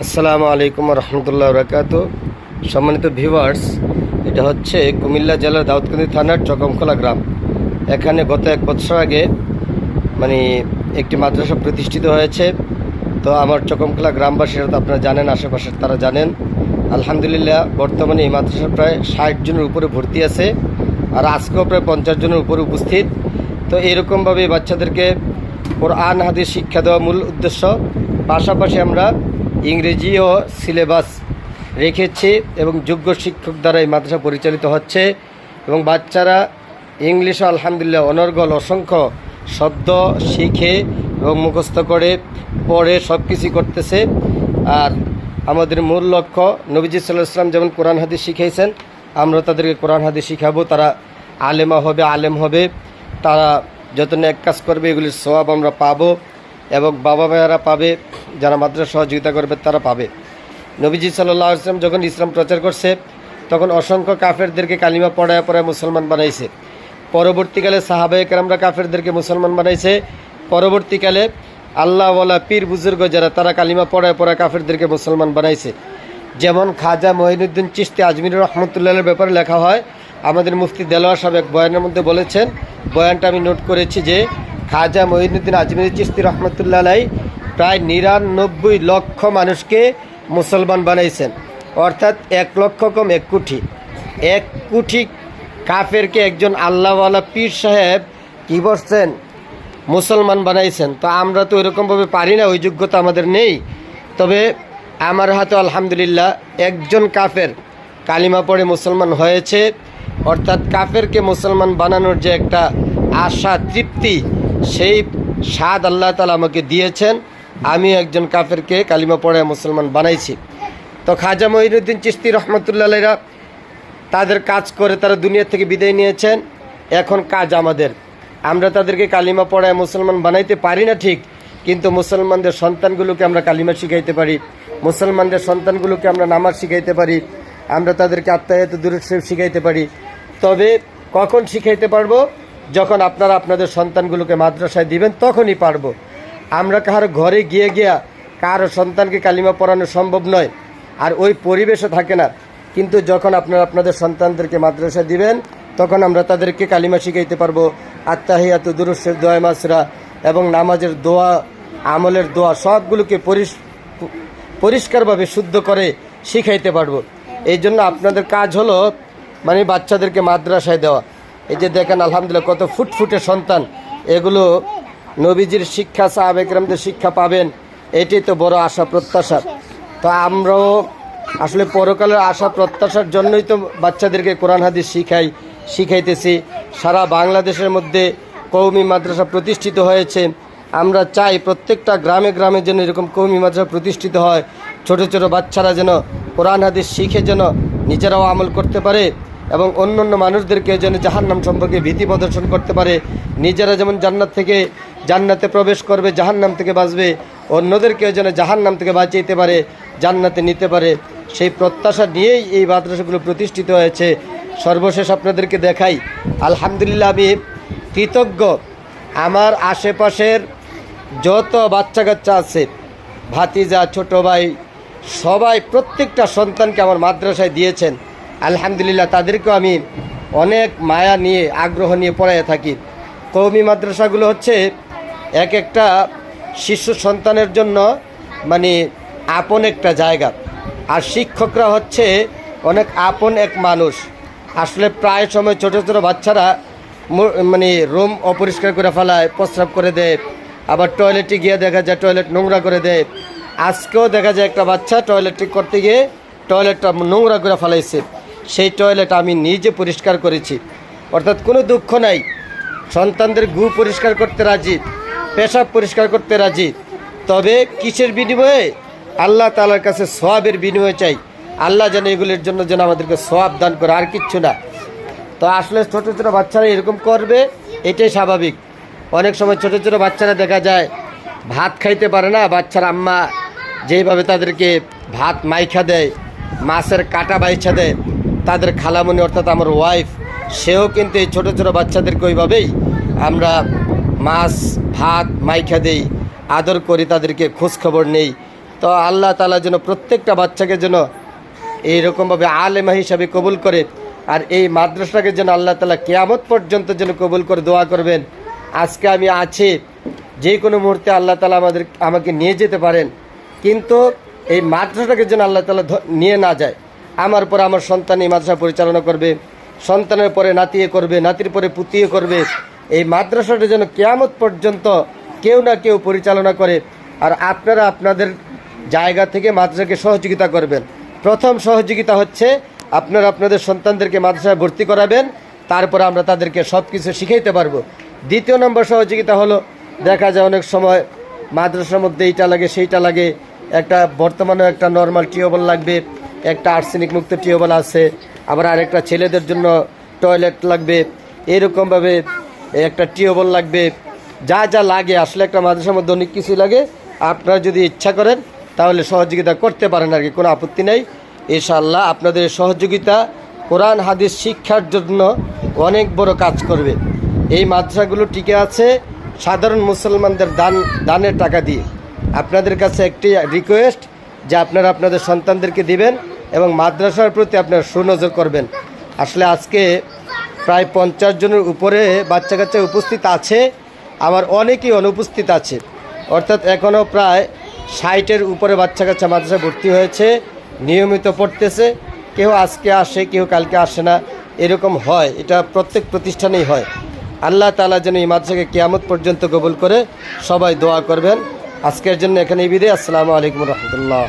আসসালামু আলাইকুম রহমতুল্লাহ বরকাত। সম্মানিত ভিউয়ার্স, এটা হচ্ছে কুমিল্লা জেলার দাউদকান্দি থানার চকমখোলা গ্রাম। এখানে গত 1 বছর আগে একটি মাদ্রাসা প্রতিষ্ঠিত হয়েছে। তো আমার চকমখোলা গ্রামবাসীরা তো আপনারা জানেন, আশেপাশের তারা জানেন। আলহামদুলিল্লাহ বর্তমানে এই মাদ্রাসা প্রায় 60 জনের উপরে ভর্তি আছে, আর আজকেও প্রায় 50 জনের উপরে উপস্থিত। তো এরকমভাবে বাচ্চাদেরকে কোরআন হাদিস শিক্ষা দেওয়া মূল উদ্দেশ্য। পাশাপাশি আমরা ইংরেজিও সিলেবাস রেখেছি এবং যোগ্য শিক্ষক দ্বারা এই মাদ্রাসা পরিচালিত হচ্ছে এবং বাচ্চারা ইংলিশও আলহামদুলিল্লাহ অনর্গল অসংখ্য শব্দ শিখে এবং মুখস্থ করে পড়ে সব কিছুই করতেছে। আর আমাদের মূল লক্ষ্য, নবীজি সাল্লাল্লাহু আলাইহি ওয়াসাল্লাম যেমন কোরআন হাদিস শিখিয়েছেন, আমরা তাদেরকে কোরআন হাদিস শিখাবো। তারা আলেমা হবে, আলেম হবে, তারা যত নেক কাজ করবে এগুলির সওয়াব আমরা পাবো এবং বাবা মায়েরা পাবে, যারা মাদ্রাসা সহযোগিতা করবে তারা পাবে। নবীজি সাল্লাল্লাহু আলাইহি ওয়াসাল্লাম যখন ইসলাম প্রচার করছে তখন অসংখ্য কাফেরদেরকে কালিমা পড়ায় পড়ায় মুসলমান বানাইছে। পরবর্তীকালে সাহাবায়ে কেরামরা কাফেরদেরকে মুসলমান বানাইছে। পরবর্তীকালে আল্লাহওয়ালা পীর বুজুর্গ যারা, তারা কালিমা পড়ায় পড়ায় কাফেরদেরকে মুসলমান বানাইছে। যেমন খাজা মঈনুদ্দিন চিশতি আজমিরি রহমতুল্লাহের ব্যাপারে লেখা হয়। আমাদের মুফতি দেলোয়ার সাহেব এক বয়ানের মধ্যে বলেছেন, বয়ানটা আমি নোট করেছি, যে খাজা মঈনুদ্দিন আজমিরি চিশতি রহমতুল্লাহ আলাইহি প্রায় 99 লক্ষ মানুষকে মুসলমান বানাইছেন। অর্থাৎ 1 লক্ষ কম 1 কোটি, 1 কোটি কাফেরকে একজন আল্লাহওয়ালা পীর সাহেব কি বলছেন, মুসলমান বানাইছেন। তো আমরা তো এরকমভাবে পারি না, ওই যোগ্যতা আমাদের নেই। তবে আমার হাতে আলহামদুলিল্লাহ একজন কাফের কালিমা পড়ে মুসলমান হয়েছে। অর্থাৎ কাফেরকে মুসলমান বানানোর যে একটা আশা, তৃপ্তি, সেই স্বাদ আল্লাহ তাআলা আমাকে দিয়েছেন। আমি একজন কাফেরকে কালিমা পড়ে মুসলমান বানাইছি। তো খাজা মঈনুদ্দিন চিশতি রহমতুল্লাহ আলাইহিরা তাদের কাজ করে তারা দুনিয়া থেকে বিদায় নিয়েছেন। এখন কাজ আমাদের। আমরা তাদেরকে কালিমা পড়ায় মুসলমান বানাইতে পারি না ঠিক, কিন্তু মুসলমানদের সন্তানগুলোকে আমরা কালিমা শিখাইতে পারি, মুসলমানদের সন্তানগুলোকে আমরা নামাজ শিখাইতে পারি, আমরা তাদেরকে আত্মায়াত দুরূদ শরীফ শিখাইতে পারি। তবে কখন শিখাইতে পারবো? যখন আপনারা আপনাদের সন্তানগুলোকে মাদ্রাসায় দিবেন, তখনই পারবো। আমরা কারো ঘরে গিয়ে কারো সন্তানকে কালিমা পড়ানো সম্ভব নয়, আর ওই পরিবেশও থাকে না। কিন্তু যখন আপনারা আপনাদের সন্তানদেরকে মাদ্রাসা দিবেন, তখন আমরা তাদেরকে কালিমা শিখাইতে পারবো। আত্তাহিয়াতু দুরূদ শরীফ, দোয়া মাসরা এবং নামাজের দোয়া, আমলের দোয়া সবগুলোকে পরিষ্কারভাবে শুদ্ধ করে শিখাইতে পারবো। এই জন্য আপনাদের কাজ হলো বাচ্চাদেরকে মাদ্রাসায় দেওয়া। এই যে দেখেন আলহামদুলিল্লাহ কত ফুটফুটে সন্তান, এগুলো নবীজির শিক্ষা, সাহাবায়ে কেরামদের শিক্ষা পাবেন, এটাই তো বড় আশা প্রত্যাশা। তো আমরাও আসলে পরকালের আশা প্রত্যাশার জন্যই তো বাচ্চাদেরকে কোরআন হাদিস শিখাইতেছি। সারা বাংলাদেশের মধ্যে কওমি মাদ্রাসা প্রতিষ্ঠিত হয়েছে। আমরা চাই প্রত্যেকটা গ্রামে গ্রামে যেন এরকম কওমি মাদ্রাসা প্রতিষ্ঠিত হয়। ছোট ছোট বাচ্চারা যেন কোরআন হাদিস শিখে যেন নিজেরাও আমল করতে পারে এবং অন্য মানুষদেরকে যেন জাহান্নাম সম্পর্কে ভীতি প্রদর্শন করতে পারে। নিজেরা যেমন জান্নাতে প্রবেশ করবে, জাহান্নাম থেকে বাঁচবে, অন্যদেরকেও যেন জাহান্নাম থেকে বাঁচাইতে পারে, জান্নাতে নিতে পারে, সেই প্রত্যাশা নিয়েই এই মাদ্রাসাগুলো প্রতিষ্ঠিত হয়েছে। সর্বশেষ আপনাদেরকে দেখাই, আলহামদুলিল্লাহ আমি কৃতজ্ঞ। আমার আশেপাশের যত বাচ্চা কাচ্চা আছে, ভাতিজা, ছোট ভাই, সবাই প্রত্যেকটা সন্তানকে আমার মাদ্রাসায় দিয়েছেন। আলহামদুলিল্লাহ তাদেরকেও আমি অনেক মায়া নিয়ে, আগ্রহ নিয়ে পড়াইয়া থাকি। কওমি মাদ্রাসাগুলো হচ্ছে এক একটা শিশু সন্তানের জন্য আপন একটা জায়গা, আর শিক্ষকরা হচ্ছে অনেক আপন এক মানুষ। আসলে প্রায় সময় ছোটো ছোটো বাচ্চারা রুম অপরিষ্কার করে ফেলায়, প্রস্রাব করে দেয়, আবার টয়লেটে গিয়ে দেখা যায় টয়লেট নোংরা করে দেয়। আজকেও দেখা যায় একটা বাচ্চা টয়লেটে করতে গিয়ে টয়লেটটা নোংরা করে ফেলাইছে। সেই টয়লেট আমি নিজে পরিষ্কার করেছি। অর্থাৎ কোনো দুঃখ নাই, সন্তানদের গু পরিষ্কার করতে রাজি, পেশাব পরিষ্কার করতে রাজি। তবে কিসের বিনিময়ে? আল্লাহ তাআলার কাছে সওয়াবের বিনিময় চাই। আল্লাহ যেন এগুলির জন্য যেন আমাদেরকে সওয়াব দান করে, আর কিচ্ছু না। তো আসলে ছোটো ছোটো বাচ্চারা এরকম করবে, এটাই স্বাভাবিক। অনেক সময় ছোটো ছোটো বাচ্চারা দেখা যায় ভাত খাইতে পারে না, বাচ্চার আম্মা যেইভাবে তাদেরকে ভাত মাইখা দেয়, মাছের কাটা বাইছা দেয়, তাদের খালামণি অর্থাৎ আমার ওয়াইফ, সেও কিন্তু এই ছোটো ছোটো বাচ্চাদেরকে ওইভাবেই আমরা মাছ ভাত মাইখা দেই, আদর করি, তাদেরকে খোঁজখবর নেই। তো আল্লাহ তাআলা যেন প্রত্যেকটা বাচ্চাকে যেন এইরকমভাবে আলেমা হিসাবে কবুল করে, আর এই মাদ্রাসাকে যেন আল্লাহ তাআলা কিয়ামত পর্যন্ত যেন কবুল করে দোয়া করবেন। আজকে আমি আছি, যে কোনো মুহূর্তে আল্লাহ তাআলা আমাকে নিয়ে যেতে পারেন, কিন্তু এই মাদ্রাসাটাকে যেন আল্লাহ তাআলা নিয়ে না যায়। আমার পরে আমার সন্তান এই মাদ্রাসা পরিচালনা করবে, সন্তানের পরে নাতিয়ে করবে, নাতির পরে পুতিয়ে করবে। এই মাদ্রাসাটা যেন কিয়ামত পর্যন্ত কেউ না কেউ পরিচালনা করে। আর আপনারা আপনাদের জায়গা থেকে মাদ্রাসাকে সহযোগিতা করবেন। প্রথম সহযোগিতা হচ্ছে আপনারা আপনাদের সন্তানদেরকে মাদ্রাসায় ভর্তি করাবেন, তারপর আমরা তাদেরকে সব কিছু শিখাইতে পারবো। দ্বিতীয় নম্বর সহযোগিতা হলো, দেখা যায় অনেক সময় মাদ্রাসার মধ্যে এইটা লাগে সেইটা লাগে, একটা বর্তমানে একটা নর্মাল টিউবওয়েল লাগবে, একটা আর্সেনিক মুক্ত টিউবওয়েল আছে, আবার আরেকটা ছেলেদের জন্য টয়লেট লাগবে, এরকমভাবে একটা টিউবওয়েল লাগবে। যা যা লাগে আসলে একটা মাদ্রাসার মধ্যে অনেক কিছু লাগে। আপনারা যদি ইচ্ছা করেন তাহলে সহযোগিতা করতে পারেন, আর কি কোনো আপত্তি নেই। ইনশাআল্লাহ আপনাদের সহযোগিতা কোরআন হাদিস শিক্ষার জন্য অনেক বড় কাজ করবে। এই মাদ্রাসাগুলো টিকে আছে সাধারণ মুসলমানদের দানের টাকা দিয়ে। আপনাদের কাছে একটি রিকোয়েস্ট যে আপনারা আপনাদের সন্তানদেরকে দিবেন এবং মাদ্রাসার প্রতি আপনারা সুনজর করবেন। আসলে আজকে প্রায় 50 জনের উপরে বাচ্চা কাচ্চা উপস্থিত আছে, আবার অনেকেই অনুপস্থিত আছে, অর্থাৎ এখনও প্রায় 60-এর উপরে বাচ্চা কাচ্চা মাদ্রাসায় ভর্তি হয়েছে, নিয়মিত পড়তেছে। কেউ আজকে আসে, কেউ কালকে আসে না, এরকম হয়। এটা প্রত্যেক প্রতিষ্ঠানেই হয়। আল্লাহ তাআলা যেন এই মাদ্রাসাকে কিয়ামত পর্যন্ত কবুল করে, সবাই দোয়া করবেন। আজকের জন্য এখানেই বিদায়। আসসালামু আলাইকুম রহমতুল্লাহ।